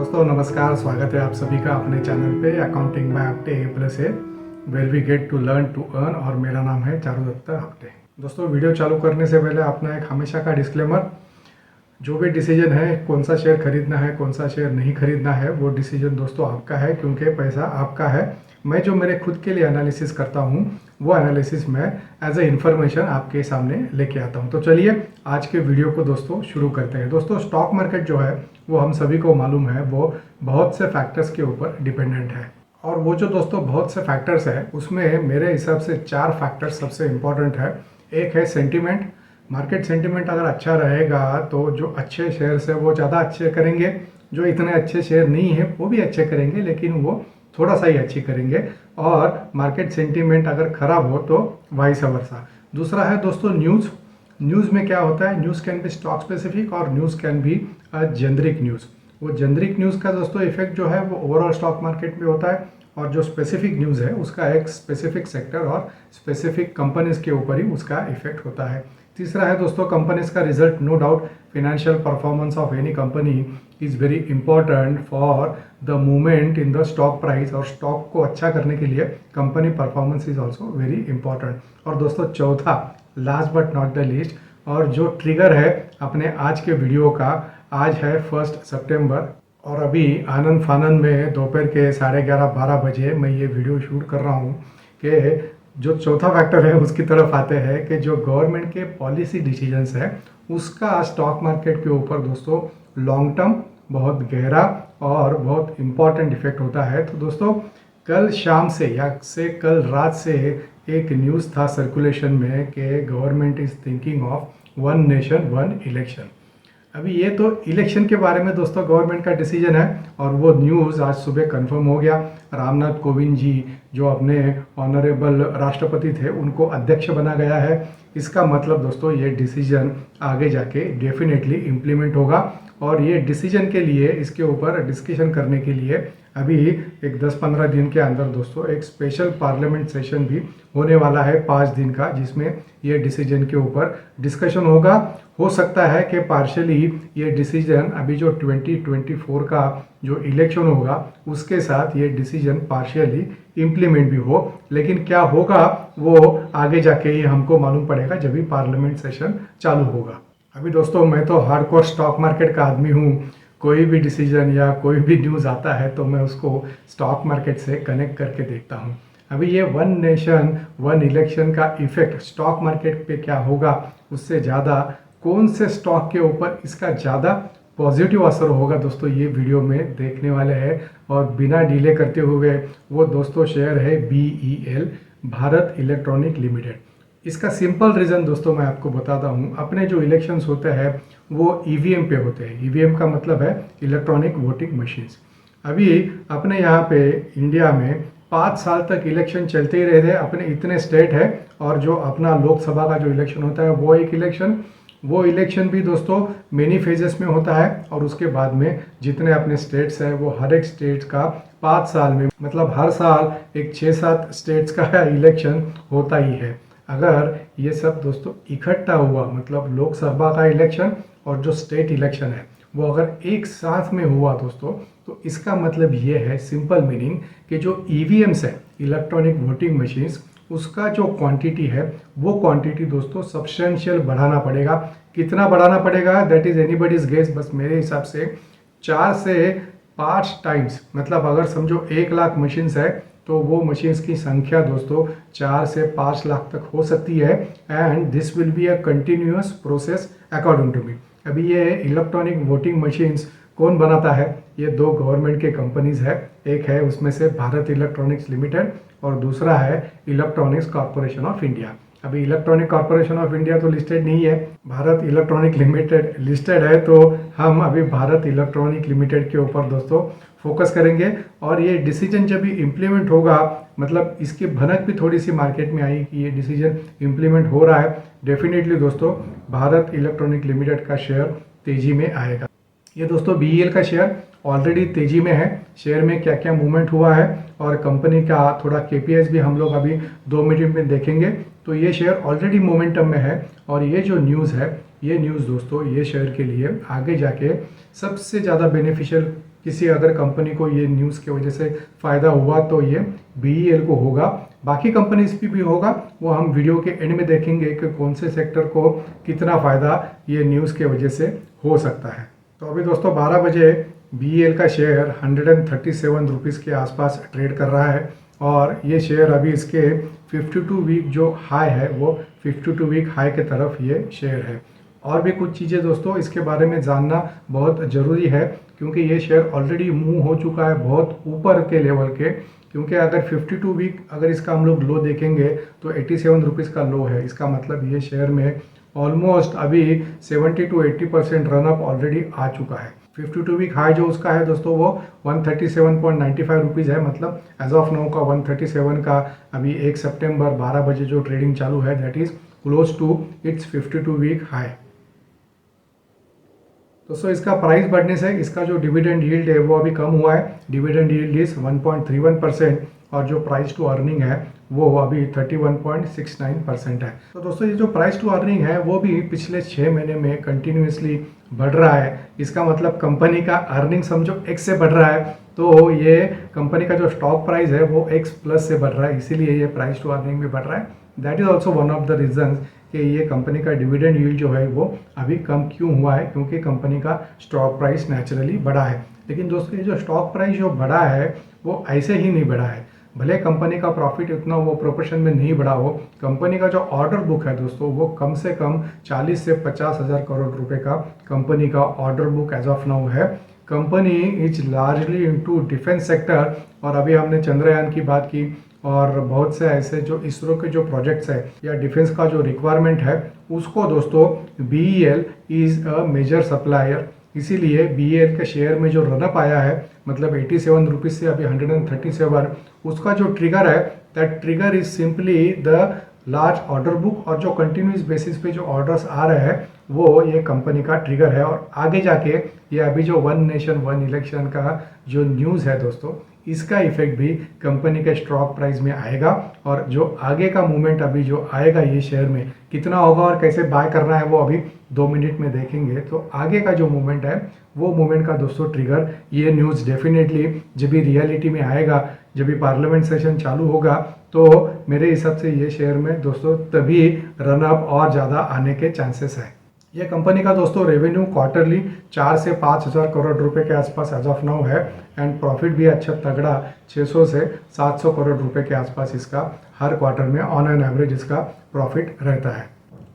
दोस्तों नमस्कार, स्वागत है आप सभी का अपने चैनल पे accounting by Apte A+A where we get to learn to earn. और मेरा नाम है चारुदत्त आपटे। दोस्तों वीडियो चालू करने से पहले अपना एक हमेशा का डिस्क्लेमर, जो भी डिसीजन है कौन सा शेयर खरीदना है कौन सा शेयर नहीं खरीदना है वो डिसीजन दोस्तों आपका है, क्योंकि पैसा आपका है। मैं जो मेरे खुद के लिए एनालिसिस करता हूँ वो एनालिसिस मैं एज ए इन्फॉर्मेशन आपके सामने लेके आता हूँ। तो चलिए आज के वीडियो को दोस्तों शुरू करते हैं। दोस्तों स्टॉक मार्केट जो है वो हम सभी को मालूम है वो बहुत से फैक्टर्स के ऊपर डिपेंडेंट है, और वो जो दोस्तों बहुत से फैक्टर्स है उसमें मेरे हिसाब से 4 फैक्टर्स सबसे इम्पॉर्टेंट है। एक है सेंटिमेंट। मार्केट सेंटिमेंट अगर अच्छा रहेगा तो जो अच्छे शेयर्स है वो ज़्यादा अच्छे करेंगे, जो इतने अच्छे शेयर नहीं है वो भी अच्छे करेंगे लेकिन वो थोड़ा सा ही अच्छी करेंगे। और मार्केट सेंटीमेंट अगर खराब हो तो वाइस वर्सा। दूसरा है दोस्तों न्यूज़। न्यूज़ में क्या होता है, news can be stock specific और news can be a generic news. वो जेनरिक न्यूज़ का दोस्तों इफेक्ट जो है वो ओवरऑल स्टॉक मार्केट में होता है, और जो स्पेसिफिक न्यूज़ है उसका एक स्पेसिफिक सेक्टर और स्पेसिफिक कंपनीज के ऊपर ही उसका इफेक्ट होता है। तीसरा है दोस्तों कंपनीज का result. No doubt financial performance of any company is very important for the movement in the stock price, और स्टॉक को अच्छा करने के लिए company performance is also very important. और दोस्तों चौथा, last but not the least, और जो ट्रिगर है अपने आज के वीडियो का, आज है 1 सितंबर और अभी आनंद फानंद में दोपहर के 11:30-12 बजे मैं ये वीडियो शूट कर रहा हूँ कि जो चौथा फैक्टर है उसकी तरफ आते हैं कि जो गवर्नमेंट के पॉलिसी डिसीजंस है उसका स्टॉक मार्केट के ऊपर दोस्तों लॉन्ग टर्म बहुत गहरा और बहुत इम्पॉर्टेंट इफेक्ट होता है। तो दोस्तों कल शाम से या कल रात से एक न्यूज़ था सर्कुलेशन में कि government is thinking of 1 nation 1 election. अभी ये तो इलेक्शन के बारे में दोस्तों गवर्नमेंट का डिसीजन है, और वो न्यूज़ आज सुबह कंफर्म हो गया। रामनाथ कोविंद जी जो अपने ऑनरेबल राष्ट्रपति थे उनको अध्यक्ष बना गया है। इसका मतलब दोस्तों ये डिसीजन आगे जाके डेफिनेटली इम्प्लीमेंट होगा, और ये डिसीजन के लिए इसके ऊपर डिस्कशन करने के लिए अभी एक 10-15 दिन के अंदर दोस्तों एक स्पेशल पार्लियामेंट सेशन भी होने वाला है 5 दिन का, जिसमें ये डिसीजन के ऊपर डिस्कशन होगा। हो सकता है कि पार्शियली ये डिसीजन अभी जो 2024 का जो इलेक्शन होगा उसके साथ ये डिसीजन पार्शियली इम्प्लीमेंट भी हो, लेकिन क्या होगा वो आगे जाके ही हमको मालूम पड़ेगा जब भी पार्लियामेंट सेशन चालू होगा। अभी दोस्तों मैं तो हार्डकोर स्टॉक मार्केट का आदमी हूँ। कोई भी डिसीजन या कोई भी न्यूज़ आता है तो मैं उसको स्टॉक मार्केट से कनेक्ट करके देखता हूँ। अभी ये 1 नेशन 1 इलेक्शन का इफेक्ट स्टॉक मार्केट पे क्या होगा, उससे ज़्यादा कौन से स्टॉक के ऊपर इसका ज़्यादा पॉजिटिव असर होगा दोस्तों ये वीडियो में देखने वाले हैं। और बिना डिले करते हुए वो दोस्तों शेयर है BEL, भारत इलेक्ट्रॉनिक लिमिटेड। इसका सिंपल रीज़न दोस्तों मैं आपको बताता हूँ। अपने जो इलेक्शंस होते हैं वो EVM पे होते हैं। EVM का मतलब है इलेक्ट्रॉनिक वोटिंग मशीन्स। अभी अपने यहाँ पे इंडिया में 5 साल तक इलेक्शन चलते ही रहते हैं। अपने इतने स्टेट है, और जो अपना लोकसभा का जो इलेक्शन होता है वो एक इलेक्शन, वो इलेक्शन भी दोस्तों मेनी फेजेस में होता है। और उसके बाद में जितने अपने स्टेट्स हैं वो हर एक स्टेट का 5 साल में मतलब हर साल एक 6-7 स्टेट्स का इलेक्शन होता ही है। अगर ये सब दोस्तों इकट्ठा हुआ मतलब लोकसभा का इलेक्शन और जो स्टेट इलेक्शन है वो अगर एक साथ में हुआ दोस्तों, तो इसका मतलब ये है सिंपल मीनिंग कि जो EVMs है इलेक्ट्रॉनिक वोटिंग मशीन्स, उसका जो क्वांटिटी है वो क्वांटिटी दोस्तों सब्सटेंशियल बढ़ाना पड़ेगा। कितना बढ़ाना पड़ेगा दैट इज एनीबडीज गेस, बस मेरे हिसाब से 4 से 5 टाइम्स। मतलब अगर समझो 1 लाख मशीन्स है तो वो मशीन्स की संख्या दोस्तों 4 से 5 लाख तक हो सकती है। And this will be a continuous process according to me. अभी ये इलेक्ट्रॉनिक वोटिंग मशीन्स कौन बनाता है, ये 2 गवर्नमेंट के कंपनीज है। एक है उसमें से भारत इलेक्ट्रॉनिक्स लिमिटेड और दूसरा है इलेक्ट्रॉनिक्स कॉर्पोरेशन ऑफ इंडिया। अभी इलेक्ट्रॉनिक कॉर्पोरेशन ऑफ इंडिया तो लिस्टेड नहीं है, भारत इलेक्ट्रॉनिक लिमिटेड लिस्टेड है। तो हम अभी भारत इलेक्ट्रॉनिक लिमिटेड के ऊपर दोस्तों फोकस करेंगे। और ये डिसीजन जब भी इम्प्लीमेंट होगा, मतलब इसकी भनक भी थोड़ी सी मार्केट में आई कि ये डिसीजन इम्प्लीमेंट हो रहा है, डेफिनेटली दोस्तों भारत इलेक्ट्रॉनिक लिमिटेड का शेयर तेजी में आएगा। ये दोस्तों BEL का शेयर ऑलरेडी तेजी में है। शेयर में क्या क्या मूवमेंट हुआ है और कंपनी का थोड़ा KPIs भी हम लोग अभी 2 मिनट में देखेंगे। तो ये शेयर ऑलरेडी मोमेंटम में है, और ये जो न्यूज़ है ये न्यूज़ दोस्तों ये शेयर के लिए आगे जाके सबसे ज़्यादा बेनिफिशियल किसी अगर कंपनी को ये न्यूज़ की वजह से फ़ायदा हुआ तो ये BEL को होगा, बाकी कंपनीज भी होगा। वो हम वीडियो के एंड में देखेंगे कि कौन से सेक्टर को कितना फ़ायदा ये न्यूज़ के वजह से हो सकता है। तो अभी दोस्तों 12 बजे BEL का शेयर 137 रुपीज़ के आसपास ट्रेड कर रहा है और ये शेयर अभी इसके 52 वीक जो हाई है वो 52 वीक हाई के तरफ ये शेयर है। और भी कुछ चीज़ें दोस्तों इसके बारे में जानना बहुत ज़रूरी है, क्योंकि ये शेयर ऑलरेडी मूव हो चुका है बहुत ऊपर के लेवल के। क्योंकि अगर 52 वीक अगर इसका हम लोग लो देखेंगे तो 87 रुपीज़ का लो है। इसका मतलब ये शेयर में ऑलमोस्ट अभी 70 to 80% रनअप ऑलरेडी आ चुका है। 52 वीक हाई जो उसका है दोस्तों वो 137.95 रुपीज़ है। मतलब एज ऑफ नाउ का 137 का अभी 1 सितंबर 12 बजे जो ट्रेडिंग चालू है that is close to its 52 week high. दोस्तों इसका प्राइस बढ़ने से इसका जो डिविडेंड यील्ड है वो अभी कम हुआ है। डिविडेंड यील्ड इज 1.31% और जो प्राइस टू अर्निंग है वो अभी 31.69% है। तो दोस्तों ये जो प्राइस टू अर्निंग है वो भी पिछले 6 महीने में कंटिन्यूसली बढ़ रहा है। इसका मतलब कंपनी का अर्निंग समझो x से बढ़ रहा है, तो ये कंपनी का जो स्टॉक प्राइस है वो x प्लस से बढ़ रहा है, इसीलिए ये प्राइस टू अर्निंग भी बढ़ रहा है। That is also one of the reason कि ये कंपनी का डिविडेंड यील्ड जो है वो अभी कम क्यों हुआ है, क्योंकि कंपनी का स्टॉक प्राइस नेचुरली बढ़ा है। लेकिन दोस्तों ये जो स्टॉक प्राइस जो बढ़ा है वो ऐसे ही नहीं बढ़ा है। भले कंपनी का प्रॉफिट इतना वो प्रोपोर्शन में नहीं बढ़ा हो, कंपनी का जो ऑर्डर बुक है दोस्तों वो कम से कम 40 से 50 हज़ार करोड़ रुपए का कंपनी का order book as of now है। Company is largely into defence sector और अभी हमने चंद्रयान की बात की और बहुत से ऐसे जो इसरो के जो प्रोजेक्ट्स है या डिफेंस का जो रिक्वायरमेंट है उसको दोस्तों BEL is a major supplier. इसीलिए BEL के शेयर में जो रनअप आया है मतलब 87 रुपीज़ से अभी 137, उसका जो ट्रिगर है that trigger is simply the large order book और जो कंटिन्यूस बेसिस पे जो ऑर्डर्स आ रहे हैं वो ये कंपनी का ट्रिगर है। और आगे जाके ये अभी जो वन नेशन वन इलेक्शन का जो न्यूज़ है दोस्तों इसका इफेक्ट भी कंपनी के स्टॉक प्राइस में आएगा और जो आगे का मूवमेंट अभी जो आएगा ये शेयर में कितना होगा और कैसे बाय करना है वो अभी 2 मिनट में देखेंगे। तो आगे का जो मूवमेंट है वो मूवमेंट का दोस्तों ट्रिगर ये न्यूज़ डेफिनेटली जब भी रियलिटी में आएगा, जब भी पार्लियामेंट सेशन चालू होगा तो मेरे हिसाब से ये शेयर में दोस्तों तभी रनअप और ज़्यादा आने के चांसेस है। ये कंपनी का दोस्तों रेवेन्यू क्वार्टरली 4 से 5 हज़ार करोड़ रुपए के आसपास एज ऑफ नाउ है एंड प्रॉफिट भी अच्छा तगड़ा 600 से 700 करोड़ रुपए के आसपास इसका हर क्वार्टर में ऑन एन एवरेज इसका प्रॉफिट रहता है।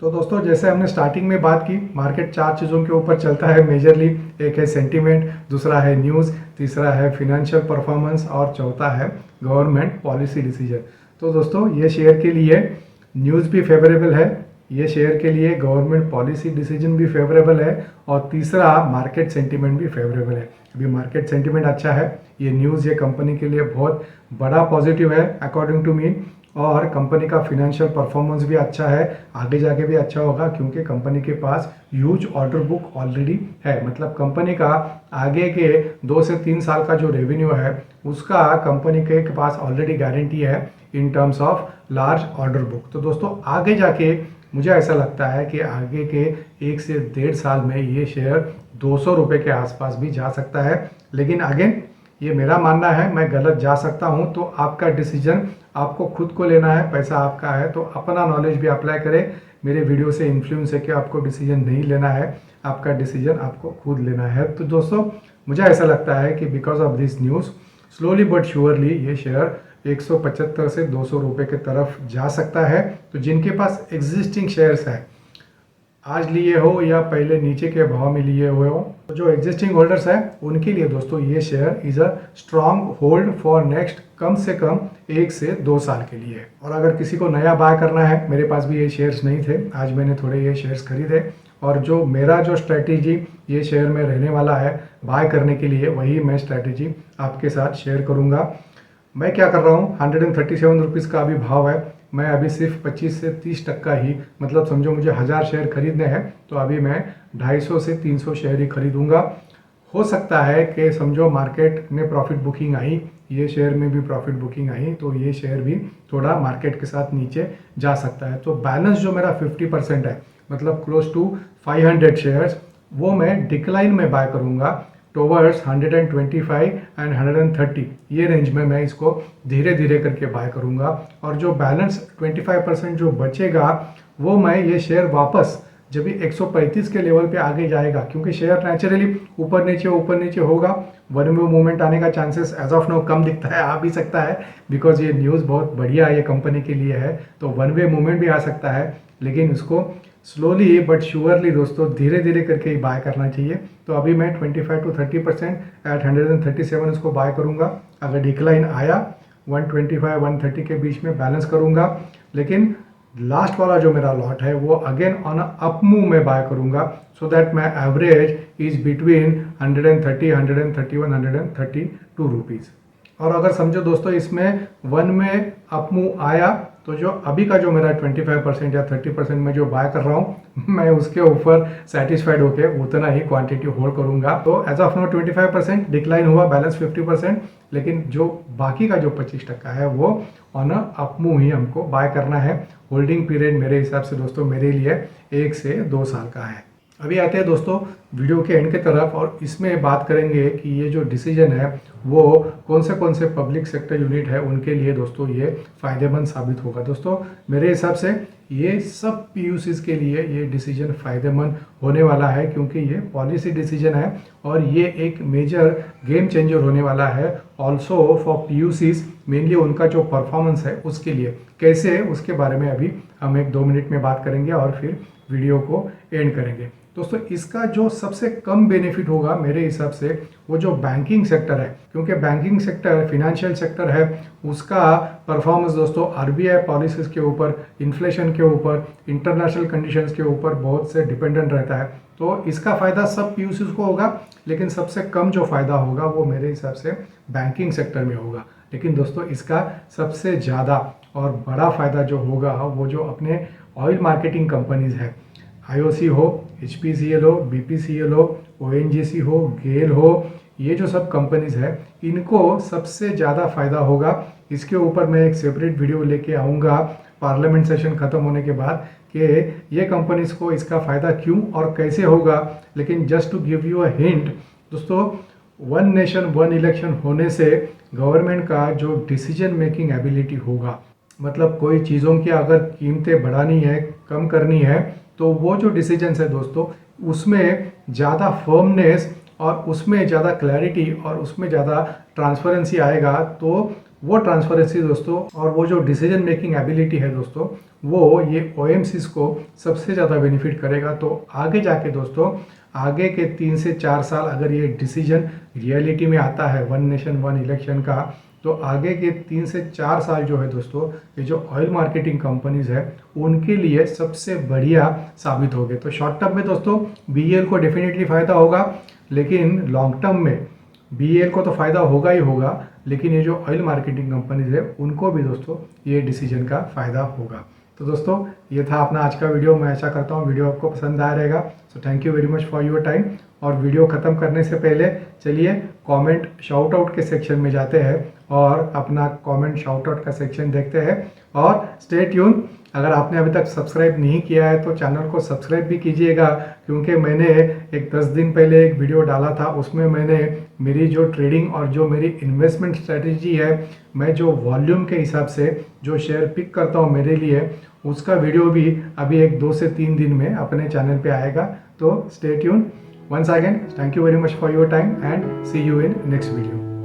तो दोस्तों जैसे हमने स्टार्टिंग में बात की, मार्केट 4 चीज़ों के ऊपर चलता है मेजरली। एक है सेंटीमेंट, दूसरा है न्यूज़, तीसरा है फिनेंशियल परफॉर्मेंस और चौथा है गवर्नमेंट पॉलिसी डिसीजन। तो दोस्तों ये शेयर के लिए न्यूज़ भी फेवरेबल है, ये शेयर के लिए गवर्नमेंट पॉलिसी डिसीजन भी फेवरेबल है और तीसरा मार्केट सेंटीमेंट भी फेवरेबल है। अभी मार्केट सेंटीमेंट अच्छा है, ये न्यूज़ ये कंपनी के लिए बहुत बड़ा पॉजिटिव है अकॉर्डिंग टू मी और कंपनी का फिनेंशियल परफॉर्मेंस भी अच्छा है, आगे जाके भी अच्छा होगा क्योंकि कंपनी के पास ह्यूज ऑर्डर बुक ऑलरेडी है। मतलब कंपनी का आगे के 2 से 3 साल का जो रेवेन्यू है उसका कंपनी के पास ऑलरेडी गारंटी है in terms of large order book. तो दोस्तों आगे जाके मुझे ऐसा लगता है कि आगे के 1 से 1.5 साल में ये शेयर 200 रुपये के आसपास भी जा सकता है। लेकिन अगेन ये मेरा मानना है, मैं गलत जा सकता हूँ, तो आपका डिसीजन आपको खुद को लेना है, पैसा आपका है तो अपना नॉलेज भी अप्लाई करें। मेरे वीडियो से इन्फ्लुएंस है कि आपको डिसीजन नहीं लेना है, आपका डिसीजन आपको खुद लेना है। तो दोस्तों मुझे ऐसा लगता है कि because of this news slowly but surely ये शेयर 175 से 200 रुपये की तरफ जा सकता है। तो जिनके पास एग्जिस्टिंग शेयर्स है, आज लिए हो या पहले नीचे के भाव में लिए हुए हो, तो जो एग्जिस्टिंग होल्डर्स हैं उनके लिए दोस्तों ये share is a strong hold for next come से कम 1 से 2 साल के लिए। और अगर किसी को नया बाय करना है, मेरे पास भी ये शेयर्स नहीं थे, आज मैंने थोड़े ये शेयर्स खरीदे और जो मेरा जो स्ट्रैटेजी ये शेयर में रहने वाला है बाय करने के लिए, वही मैं स्ट्रैटेजी आपके साथ शेयर करूँगा। मैं क्या कर रहा हूँ, 137 रुपीज़ का अभी भाव है, मैं अभी सिर्फ 25 से 30% ही, मतलब समझो मुझे 1000 शेयर खरीदने हैं तो अभी मैं 250 से 300 शेयर ही खरीदूंगा। हो सकता है कि समझो मार्केट में प्रॉफिट बुकिंग आई, ये शेयर में भी प्रॉफिट बुकिंग आई तो ये शेयर भी थोड़ा मार्केट के साथ नीचे जा सकता है। तो बैलेंस जो मेरा 50% है, मतलब क्लोज टू 500 शेयर्स, वो मैं डिक्लाइन में बाय करूँगा। टोवर्ड्स 125 एंड 130 ये रेंज में मैं इसको धीरे धीरे करके बाय करूँगा। और जो बैलेंस 25% जो बचेगा वो मैं ये शेयर वापस जब भी 135 के लेवल पे आगे जाएगा, क्योंकि शेयर नेचुरली ऊपर नीचे होगा, वन वे मूवमेंट आने का चांसेस एज ऑफ नाउ कम दिखता है, आ भी सकता है बिकॉज ये न्यूज़ बहुत बढ़िया है, ये कंपनी के लिए है, तो वन वे मूवमेंट भी आ सकता है। लेकिन इसको स्लोली बट श्योरली दोस्तों धीरे धीरे करके ही बाय करना चाहिए। तो अभी मैं 25 to 30% एट 137 इसको बाय करूँगा। अगर डिक्लाइन आया 125-130 के बीच में बैलेंस करूँगा, लेकिन लास्ट वाला जो मेरा लॉट है वो अगेन ऑन अप मूव में बाय करूँगा, so that my average is between 130, 131, 132 rupees. और अगर समझो दोस्तों इसमें वन में अप मूव आया तो जो अभी का जो मेरा 25% या 30% में जो बाय कर रहा हूँ मैं उसके ऊपर सेटिस्फाइड होके उतना ही क्वांटिटी होल्ड करूँगा। तो एज ऑफ नो 25% डिक्लाइन हुआ, बैलेंस 50%, लेकिन जो बाकी का जो 25% है वो ऑन अप मूव ही हमको बाय करना है। होल्डिंग पीरियड मेरे हिसाब से दोस्तों मेरे लिए 1 से 2 साल का है। अभी आते हैं दोस्तों वीडियो के एंड की तरफ, और इसमें बात करेंगे कि ये जो डिसीजन है वो कौन से पब्लिक सेक्टर यूनिट है उनके लिए दोस्तों ये फ़ायदेमंद साबित होगा। दोस्तों मेरे हिसाब से ये सब पीयूसीज के लिए ये डिसीजन फ़ायदेमंद होने वाला है, क्योंकि ये पॉलिसी डिसीजन है और ये एक मेजर गेम चेंजर होने वाला है ऑल्सो फॉर पीयूसीज। मेनली उनका जो परफॉर्मेंस है उसके लिए कैसे, उसके बारे में अभी हम 1-2 मिनट में बात करेंगे और फिर वीडियो को एंड करेंगे। दोस्तों इसका जो सबसे कम बेनिफिट होगा मेरे हिसाब से वो जो बैंकिंग सेक्टर है, क्योंकि बैंकिंग सेक्टर फिनेंशियल सेक्टर है, उसका परफॉर्मेंस दोस्तों आरबीआई पॉलिसीज़ के ऊपर, इन्फ्लेशन के ऊपर, इंटरनेशनल कंडीशंस के ऊपर बहुत से डिपेंडेंट रहता है। तो इसका फ़ायदा सब पीयूसीज को होगा, लेकिन सबसे कम जो फ़ायदा होगा वो मेरे हिसाब से बैंकिंग सेक्टर में होगा। लेकिन दोस्तों इसका सबसे ज़्यादा और बड़ा फ़ायदा जो होगा वो जो अपने ऑयल मार्केटिंग कंपनीज़ है, आईओसी हो, एचपीसीएल हो, बीपीसीएल हो, ओएनजीसी हो, गेल हो, ये जो सब कंपनीज है इनको सबसे ज़्यादा फ़ायदा होगा। इसके ऊपर मैं एक सेपरेट वीडियो लेके आऊँगा पार्लियामेंट सेशन ख़त्म होने के बाद कि ये कंपनीज को इसका फ़ायदा क्यों और कैसे होगा। लेकिन just to give you a hint दोस्तों, वन नेशन वन इलेक्शन होने से गवर्नमेंट का जो डिसीजन मेकिंग एबिलिटी होगा, मतलब कोई चीज़ों की अगर कीमतें बढ़ानी है, कम करनी है, तो वो जो डिसीजंस है दोस्तों उसमें ज़्यादा फर्मनेस और उसमें ज़्यादा क्लैरिटी और उसमें ज़्यादा ट्रांसपेरेंसी आएगा। तो वो ट्रांसपेरेंसी दोस्तों और वो जो डिसीजन मेकिंग एबिलिटी है दोस्तों वो ये ओएमसीज को सबसे ज़्यादा बेनिफिट करेगा। तो आगे जाके दोस्तों आगे के 3 से 4 साल अगर ये डिसीजन रियलिटी में आता है वन नेशन वन इलेक्शन का, तो आगे के 3 से 4 साल जो है दोस्तों ये जो ऑयल मार्केटिंग कंपनीज है उनके लिए सबसे बढ़िया साबित होंगे। तो शॉर्ट टर्म में दोस्तों बीईएल को डेफिनेटली फ़ायदा होगा, लेकिन लॉन्ग टर्म में बीईएल को तो फ़ायदा होगा ही होगा, लेकिन ये जो ऑयल मार्केटिंग कंपनीज है उनको भी दोस्तों ये डिसीजन का फ़ायदा होगा। तो दोस्तों ये था अपना आज का वीडियो। मैं आशा करता हूँ वीडियो आपको पसंद आया रहेगा। So thank you very much for your time. और वीडियो ख़त्म करने से पहले चलिए कमेंट शाउट आउट के सेक्शन में जाते हैं और अपना कमेंट शाउट आउट का सेक्शन देखते हैं। और स्टे ट्यून, अगर आपने अभी तक सब्सक्राइब नहीं किया है तो चैनल को सब्सक्राइब भी कीजिएगा, क्योंकि मैंने एक 10 दिन पहले एक वीडियो डाला था, उसमें मैंने मेरी जो ट्रेडिंग और जो मेरी इन्वेस्टमेंट स्ट्रेटजी है, मैं जो वॉल्यूम के हिसाब से जो शेयर पिक करता हूँ मेरे लिए, उसका वीडियो भी अभी 1-2 से 3 दिन में अपने चैनल पे आएगा। तो stay tune. Once again, thank you very much for your time and see you in next video.